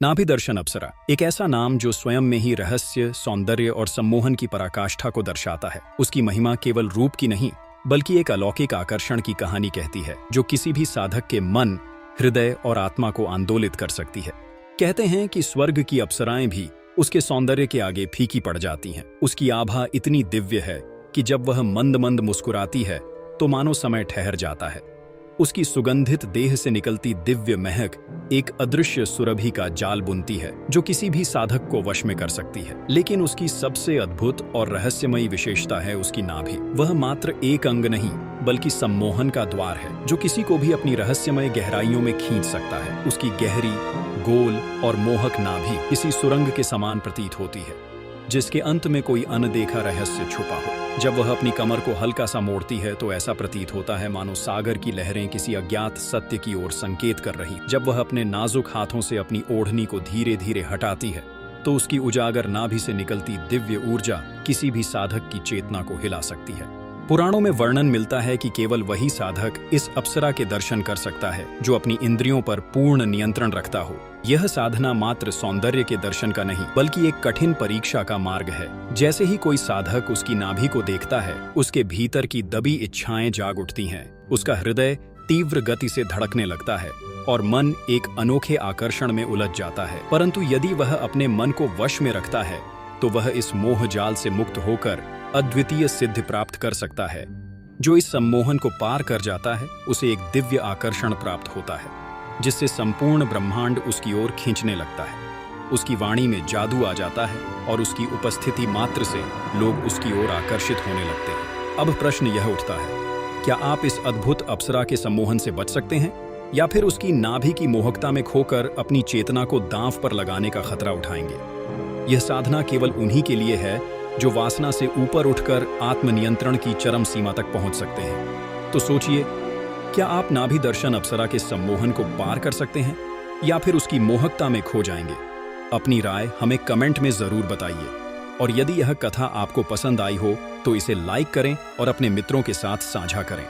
नाभि दर्शन अप्सरा एक ऐसा नाम जो स्वयं में ही रहस्य, सौंदर्य और सम्मोहन की पराकाष्ठा को दर्शाता है। उसकी महिमा केवल रूप की नहीं बल्कि एक अलौकिक आकर्षण की कहानी कहती है जो किसी भी साधक के मन, हृदय और आत्मा को आंदोलित कर सकती है। कहते हैं कि स्वर्ग की अप्सराएं भी उसके सौंदर्य के आगे फीकी पड़ जाती हैं। उसकी आभा इतनी दिव्य है कि जब वह मंद मंद मुस्कुराती है तो मानो समय ठहर जाता है। उसकी सुगंधित देह से निकलती दिव्य महक एक अदृश्य सुरभि का जाल बुनती है जो किसी भी साधक को वश में कर सकती है। लेकिन उसकी सबसे अद्भुत और रहस्यमयी विशेषता है उसकी नाभि। वह मात्र एक अंग नहीं बल्कि सम्मोहन का द्वार है जो किसी को भी अपनी रहस्यमय गहराइयों में खींच सकता है। उसकी गहरी, गोल और मोहक नाभि किसी सुरंग के समान प्रतीत होती है जिसके अंत में कोई अनदेखा रहस्य छुपा हो। जब वह अपनी कमर को हल्का सा मोड़ती है तो ऐसा प्रतीत होता है मानो सागर की लहरें किसी अज्ञात सत्य की ओर संकेत कर रही। जब वह अपने नाजुक हाथों से अपनी ओढ़नी को धीरे धीरे हटाती है तो उसकी उजागर नाभि से निकलती दिव्य ऊर्जा किसी भी साधक की चेतना को हिला सकती है। पुराणों में वर्णन मिलता है कि केवल वही साधक इस अप्सरा के दर्शन कर सकता है जो अपनी इंद्रियों पर पूर्ण नियंत्रण रखता हो। यह साधना मात्र सौंदर्य के दर्शन का नहीं बल्कि एक कठिन परीक्षा का मार्ग है। जैसे ही कोई साधक उसकी नाभि को देखता है, उसके भीतर की दबी इच्छाएं जाग उठती हैं। उसका हृदय तीव्र गति से धड़कने लगता है और मन एक अनोखे आकर्षण में उलझ जाता है। परंतु यदि वह अपने मन को वश में रखता है तो वह इस मोह जाल से मुक्त होकर अद्वितीय सिद्धि प्राप्त कर सकता है। जो इस सम्मोहन को पार कर जाता है उसे एक दिव्य आकर्षण प्राप्त होता है जिससे संपूर्ण ब्रह्मांड उसकी ओर खींचने लगता है। उसकी वाणी में जादू आ जाता है और उसकी उपस्थिति मात्र से लोग उसकी ओर आकर्षित होने लगते हैं। अब प्रश्न यह उठता है, क्या आप इस अद्भुत अप्सरा के सम्मोहन से बच सकते हैं या फिर उसकी नाभि की मोहकता में खोकर अपनी चेतना को दांव पर लगाने का खतरा उठाएंगे? यह साधना केवल उन्हीं के लिए है जो वासना से ऊपर उठकर आत्मनियंत्रण की चरम सीमा तक पहुंच सकते हैं। तो सोचिए, क्या आप नाभि दर्शन अप्सरा के सम्मोहन को पार कर सकते हैं या फिर उसकी मोहकता में खो जाएंगे? अपनी राय हमें कमेंट में जरूर बताइए और यदि यह कथा आपको पसंद आई हो तो इसे लाइक करें और अपने मित्रों के साथ साझा करें।